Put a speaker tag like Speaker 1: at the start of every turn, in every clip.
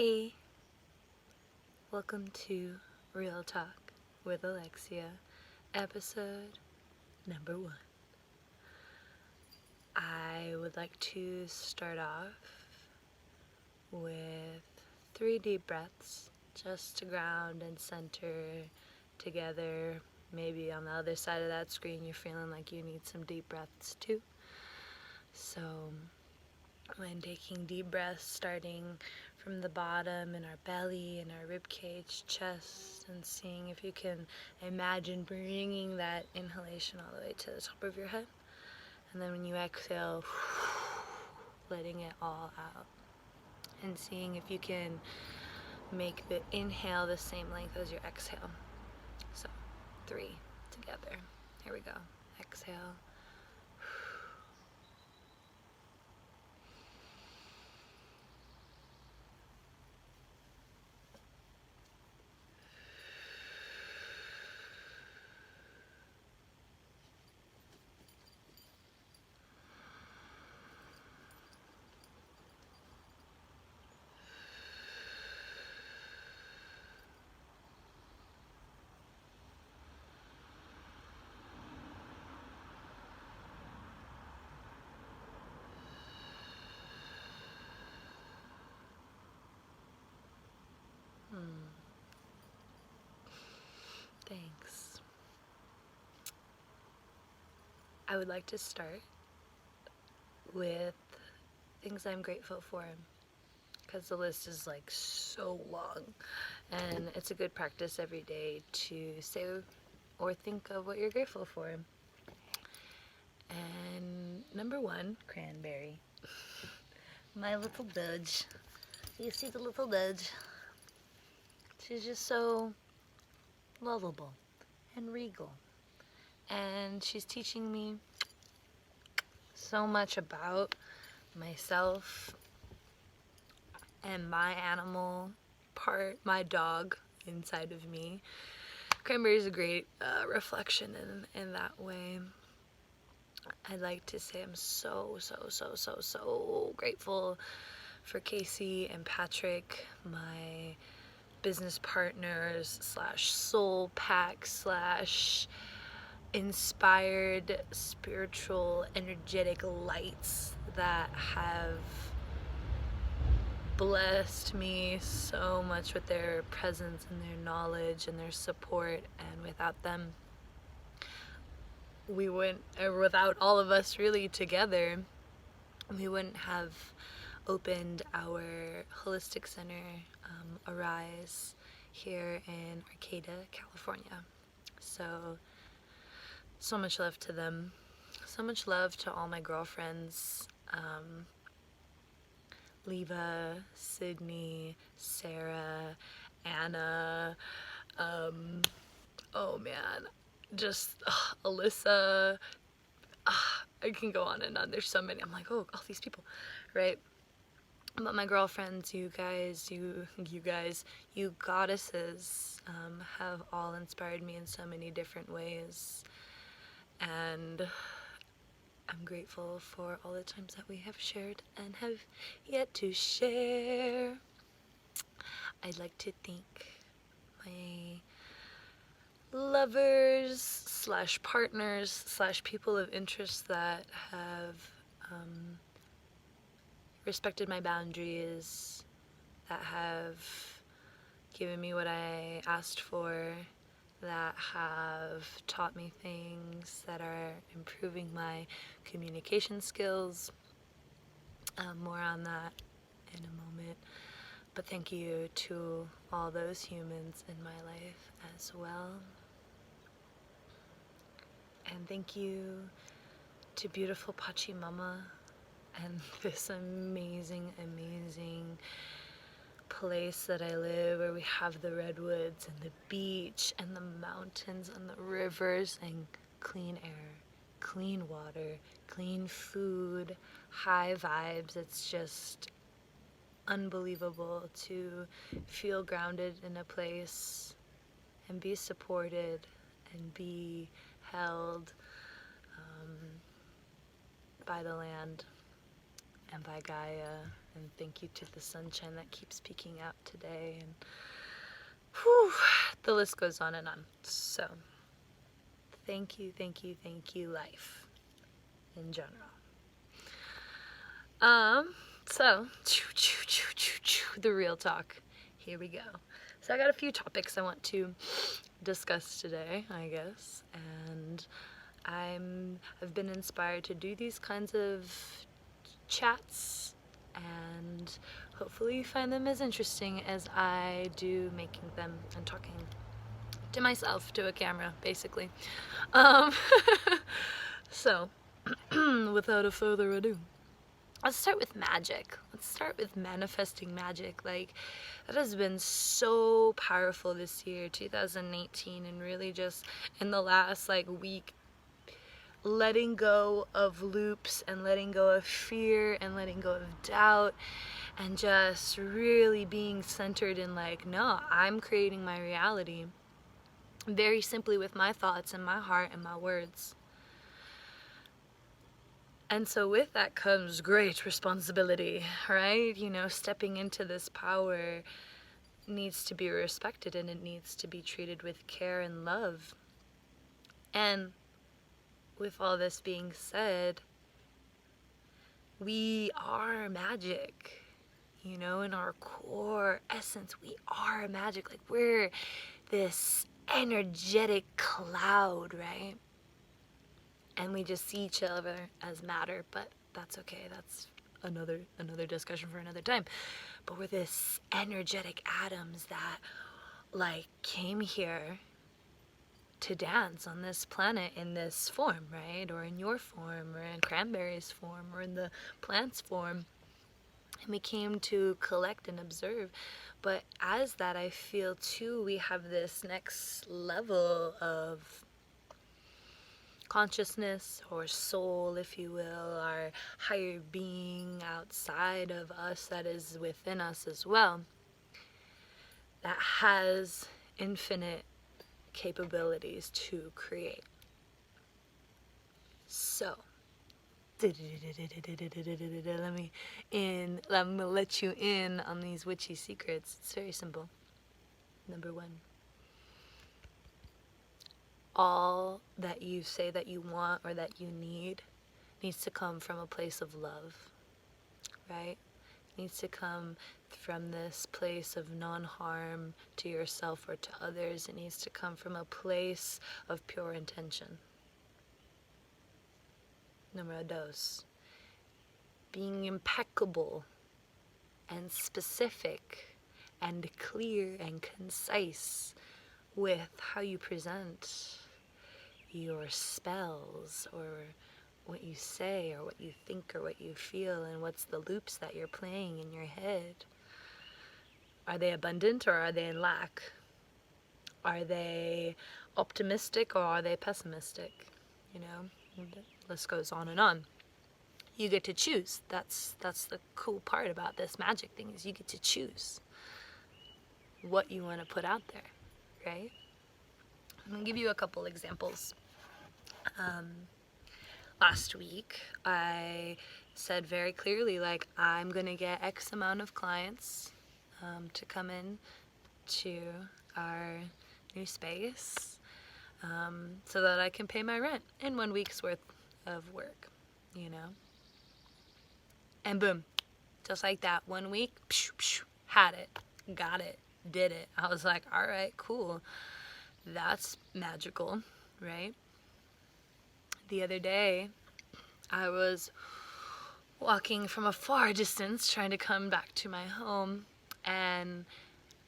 Speaker 1: Hey, welcome to Real Talk with Alexia, episode number 1. I would like to start off with 3 deep breaths just to ground and center together. Maybe on the other side of that screen you're feeling like you need some deep breaths too. So when taking deep breaths, starting from the bottom in our belly, in our rib cage, chest, and seeing if you can imagine bringing that inhalation all the way to the top of your head. And then when you exhale, letting it all out. And seeing if you can make the inhale the same length as your exhale. So 3 together. Here we go. Exhale. Thanks. I would like to start with things I'm grateful for, because the list is like so long, and it's a good practice every day to say or think of what you're grateful for. And number 1, cranberry. My little Dudge. You see the little Dudge? She's just so lovable and regal, and she's teaching me so much about myself and my animal part, my dog inside of me. Cranberry is a great reflection in that way. I'd like to say I'm so grateful for Casey and Patrick, my business partners / soul pack / inspired spiritual energetic lights that have blessed me so much with their presence and their knowledge and their support, and without them we wouldn't, or without all of us really together, we wouldn't have opened our holistic center, Arise, here in Arcata, California. So much love to them. So much love to all my girlfriends, Leva, Sydney, Sarah, Anna, oh man, just Alyssa. I can go on and on. There's so many. I'm like, oh, all these people, right? But my girlfriends, you guys, you goddesses, have all inspired me in so many different ways. And I'm grateful for all the times that we have shared and have yet to share. I'd like to thank my lovers / partners / people of interest that have respected my boundaries, that have given me what I asked for, that have taught me things that are improving my communication skills. More on that in a moment. But thank you to all those humans in my life as well. And thank you to beautiful Pachamama and this amazing place that I live, where we have the redwoods and the beach and the mountains and the rivers and clean air, clean water, clean food, high vibes. It's just unbelievable to feel grounded in a place and be supported and be held by the land and by Gaia And thank you to the sunshine that keeps peeking out today. And whew, the list goes on and on. So thank you, life in general. So the real talk. Here we go. So I got a few topics I want to discuss today, I guess, and I've been inspired to do these kinds of chats, and hopefully you find them as interesting as I do making them and talking to myself, to a camera, basically. So, without a further ado, let's start with magic. Let's start with manifesting magic. Like, that has been so powerful this year, 2018, and really just in the last week, letting go of loops and letting go of fear and letting go of doubt and just really being centered in no, I'm creating my reality very simply with my thoughts and my heart and my words. And so with that comes great responsibility, right? Stepping into this power needs to be respected, and it needs to be treated with care and love. And with all this being said, we are magic, in our core essence. We are magic. We're this energetic cloud, right? And we just see each other as matter, but that's okay. That's another discussion for another time. But we're this energetic atoms that came here to dance on this planet in this form, right? Or in your form, or in Cranberry's form, or in the plant's form. And we came to collect and observe. But as that, I feel too, we have this next level of consciousness, or soul, if you will, our higher being outside of us that is within us as well, that has infinite capabilities to create. So let me let you in on these witchy secrets. It's very simple. Number one, all that you say that you want or that you need needs to come from a place of love, right? It needs to come from this place of non-harm to yourself or to others. It needs to come from a place of pure intention. Numero dos, being impeccable and specific and clear and concise with how you present your spells, or what you say, or what you think, or what you feel, and what's the loops that you're playing in your head. Are they abundant or are they in lack? Are they optimistic or are they pessimistic? The list goes on and on. You get to choose. That's the cool part about this magic thing, is you get to choose what you want to put out there, right? I'm going to give you a couple examples. Last week, I said very clearly, I'm going to get X amount of clients to come in to our new space so that I can pay my rent in 1 week's worth of work, And boom, just like that, 1 week, had it, got it, did it. I was like, all right, cool. That's magical, right? The other day, I was walking from a far distance trying to come back to my home, and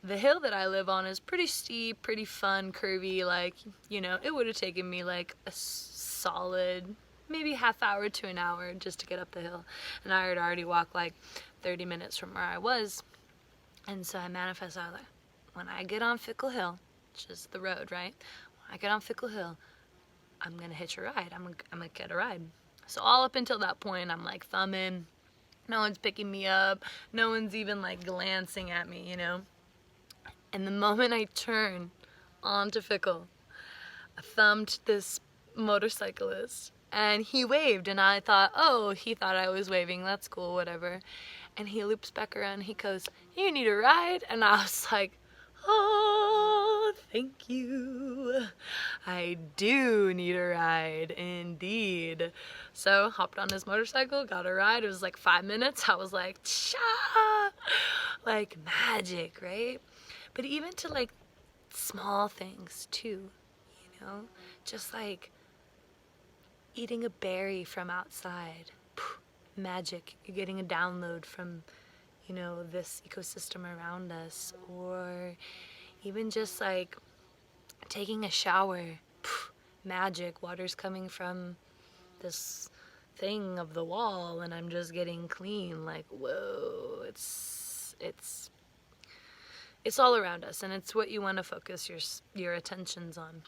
Speaker 1: the hill that I live on is pretty steep, pretty fun, curvy, it would have taken me a solid maybe half hour to an hour just to get up the hill, and I had already walked 30 minutes from where I was. And so I manifested, I was like, when I get on Fickle Hill, which is the road, right? When I get on Fickle Hill, I'm gonna hitch a ride. I'm gonna get a ride. So all up until that point, I'm thumbing. No one's picking me up. No one's even glancing at me, And the moment I turn onto Fickle, I thumbed this motorcyclist, and he waved, and I thought, oh, he thought I was waving. That's cool, whatever. And he loops back around. He goes, "You need a ride?" And I was like, "Oh, thank you. I do need a ride, indeed." So hopped on his motorcycle, got a ride. It was like 5 minutes. I was like, "Cha!" Like magic, right? But even to like small things too, you know, just like eating a berry from outside. Magic. You're getting a download from, you know, this ecosystem around us. Or even just like taking a shower. Magic. Water's coming from this thing of the wall and I'm just getting clean. Like, whoa, it's all around us, and it's what you want to focus your attentions on.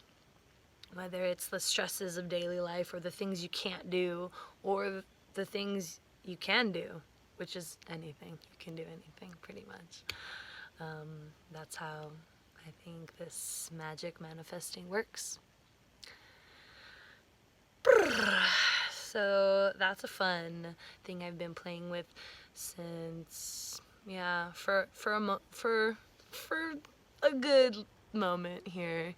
Speaker 1: Whether it's the stresses of daily life or the things you can't do or the things you can do, which is anything. You can do anything pretty much. That's how I think this magic manifesting works. So that's a fun thing I've been playing with since, yeah, for a good moment here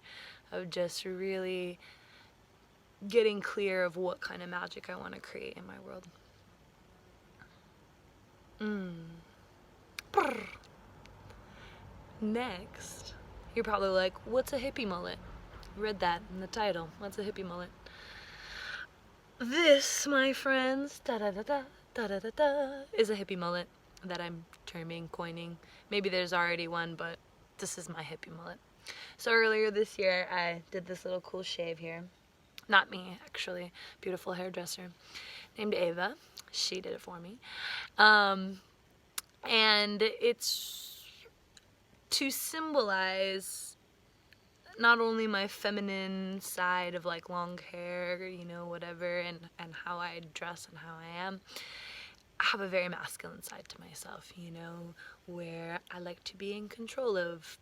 Speaker 1: of just really getting clear of what kind of magic I want to create in my world. Next, you're probably like, what's a hippie mullet? Read that in the title. What's a hippie mullet? This, my friends, is a hippie mullet that I'm coining. Maybe there's already one, but this is my hippie mullet. So earlier this year, I did this little cool shave here. Not me, actually. Beautiful hairdresser named Ava. She did it for me. And it's to symbolize not only my feminine side of like long hair, you know, whatever, and how I dress and how I am. I have a very masculine side to myself, you know, where I like to be in control of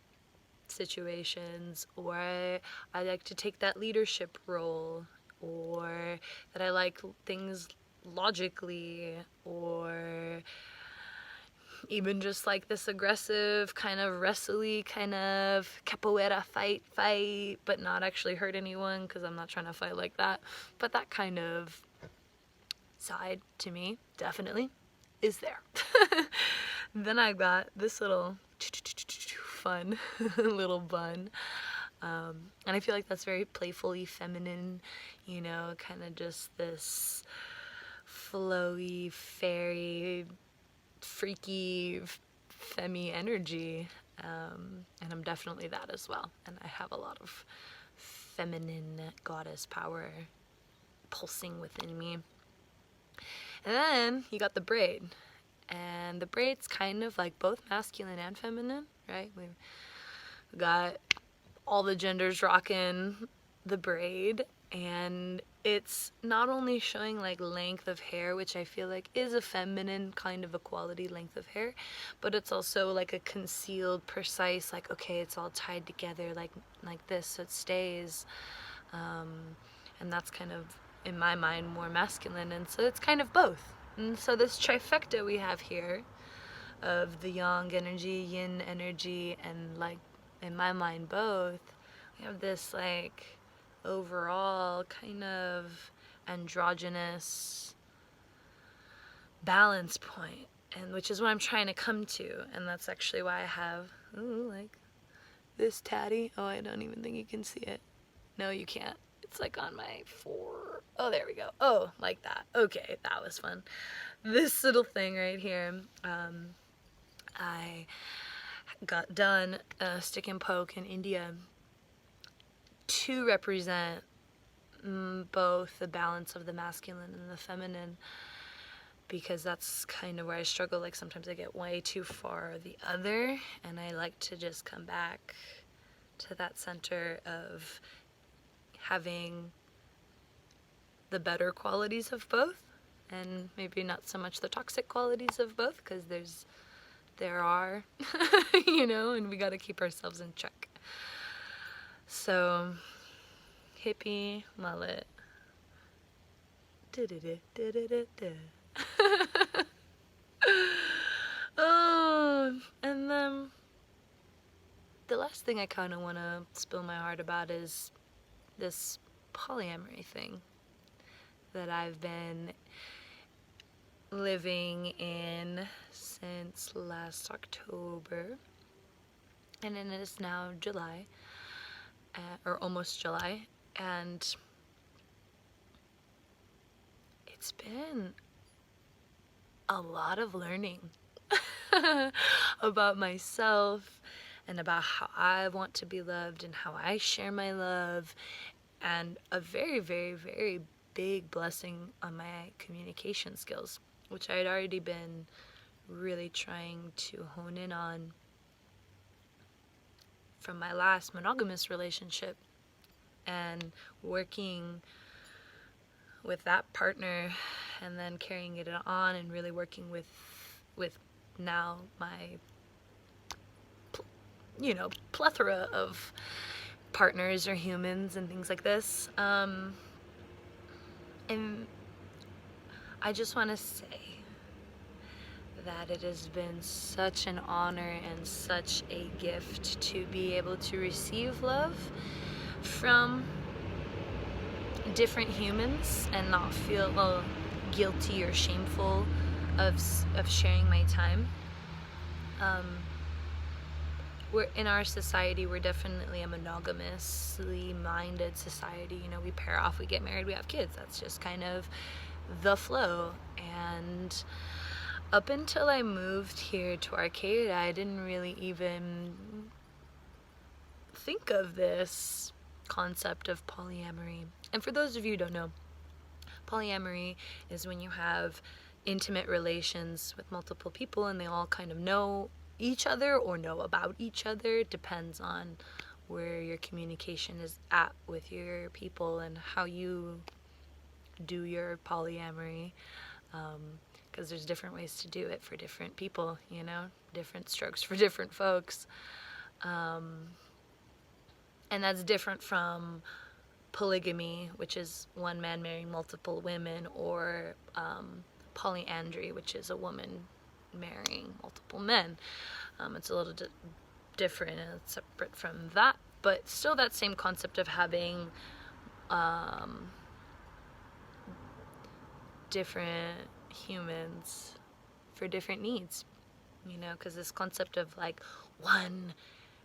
Speaker 1: situations, or I like to take that leadership role, or that I like things logically, or even just like this aggressive kind of wrestly kind of capoeira fight, but not actually hurt anyone because I'm not trying to fight like that. But that kind of side to me definitely is there. Then I got this little fun little bun. And I feel like that's very playfully feminine, you know, kind of just this flowy, fairy, freaky, femmy energy. And I'm definitely that as well. And I have a lot of feminine goddess power pulsing within me. And then you got the braid. And the braid's kind of like both masculine and feminine, right? We've got all the genders rocking the braid, and it's not only showing like length of hair, which I feel like is a feminine kind of a quality, length of hair, but it's also like a concealed, precise, like, okay, it's all tied together like this so it stays, and that's kind of, in my mind, more masculine, and so it's kind of both. And so this trifecta we have here of the yang energy, yin energy, and like, in my mind, both, we have this like overall kind of androgynous balance point, and which is what I'm trying to come to. And that's actually why I have like this tatty. Oh, I don't even think you can see it. No, you can't. It's like on my oh, there we go. Oh, like that. Okay, that was fun. This little thing right here, I got done stick and poke in India to represent both the balance of the masculine and the feminine, because that's kind of where I struggle. Like sometimes I get way too far the other, and I like to just come back to that center of having the better qualities of both, and maybe not so much the toxic qualities of both, because there are, you know, and we got to keep ourselves in check. So, hippie mullet. the last thing I kind of want to spill my heart about is this polyamory thing that I've been living in since last October, and it is now July, or almost July, and it's been a lot of learning about myself and about how I want to be loved and how I share my love, and a very, very, very big blessing on my communication skills, which I had already been really trying to hone in on from my last monogamous relationship, and working with that partner and then carrying it on and really working with now my plethora of partners or humans and things like this. And I just want to say that it has been such an honor and such a gift to be able to receive love from different humans and not feel guilty or shameful of sharing my time. We're in our society, we're definitely a monogamously minded society. We pair off, we get married, we have kids. That's just kind of the flow. And up until I moved here to Arcata, I didn't really even think of this concept of polyamory. And for those of you who don't know, polyamory is when you have intimate relations with multiple people and they all kind of know each other or know about each other. It depends on where your communication is at with your people and how you do your polyamory, because there's different ways to do it for different people, different strokes for different folks, and that's different from polygamy, which is one man marrying multiple women, or polyandry, which is a woman marrying multiple men. It's a little different and separate from that, but still that same concept of having different humans for different needs, because this concept of like one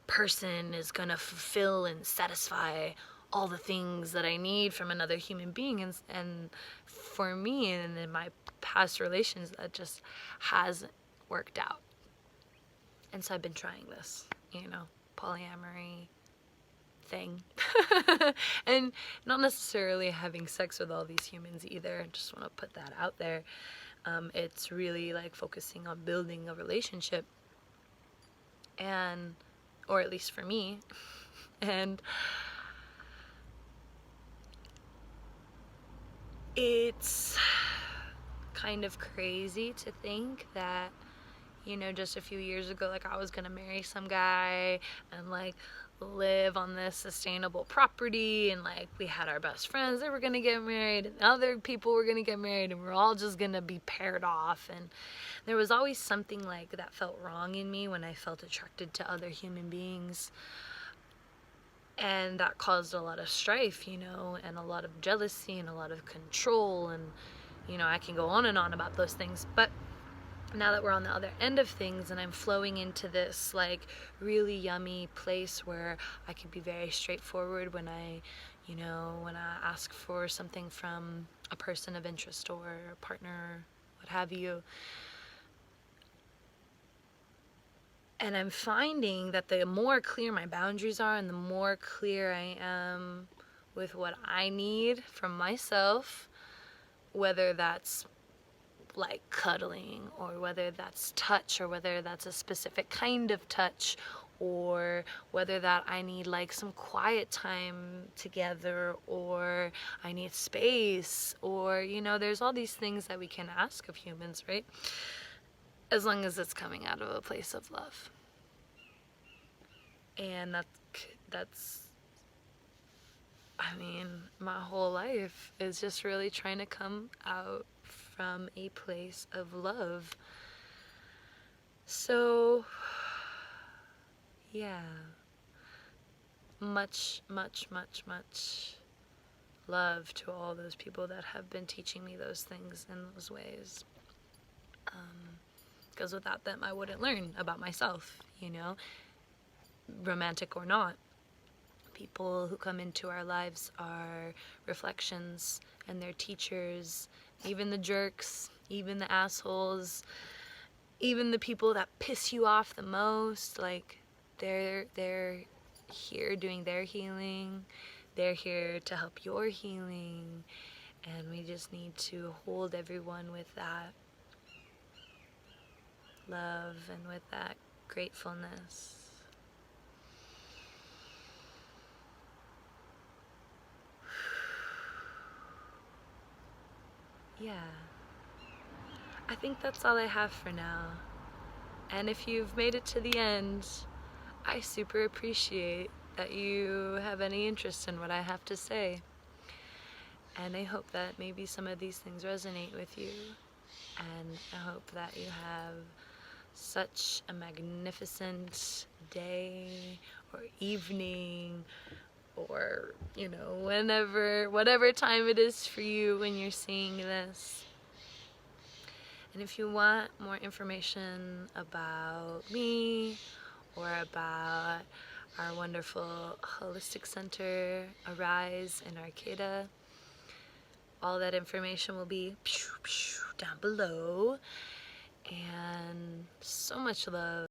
Speaker 1: person is gonna fulfill and satisfy all the things that I need from another human being, and for me and in my past relations, that just hasn't worked out. And so I've been trying this, polyamory thing. And not necessarily having sex with all these humans either. I just want to put that out there. It's really like focusing on building a relationship, or at least for me. And it's kind of crazy to think that, just a few years ago, like, I was gonna marry some guy and like live on this sustainable property, and like we had our best friends that were gonna get married and other people were gonna get married, and we're all just gonna be paired off. And there was always something like that felt wrong in me when I felt attracted to other human beings, and that caused a lot of strife, and a lot of jealousy and a lot of control, and I can go on and on about those things. But now that we're on the other end of things and I'm flowing into this like really yummy place where I can be very straightforward when I ask for something from a person of interest or a partner, what have you. And I'm finding that the more clear my boundaries are and the more clear I am with what I need from myself, whether that's like cuddling, or whether that's touch, or whether that's a specific kind of touch, or whether that I need like some quiet time together, or I need space, or there's all these things that we can ask of humans, right? As long as it's coming out of a place of love. And that's my whole life is just really trying to come out from a place of love. So, yeah, much, much, much, much love to all those people that have been teaching me those things in those ways. Because without them, I wouldn't learn about myself, you know, romantic or not. People who come into our lives are reflections, and they're teachers, even the jerks, even the assholes, even the people that piss you off the most. Like, they're here doing their healing. They're here to help your healing, and we just need to hold everyone with that love and with that gratefulness. Yeah, I think that's all I have for now. And if you've made it to the end, I super appreciate that you have any interest in what I have to say. And I hope that maybe some of these things resonate with you. And I hope that you have such a magnificent day or evening, or, you know, whatever time it is for you when you're seeing this. And if you want more information about me or about our wonderful holistic center, Arise in Arcata, all that information will be down below. And so much love.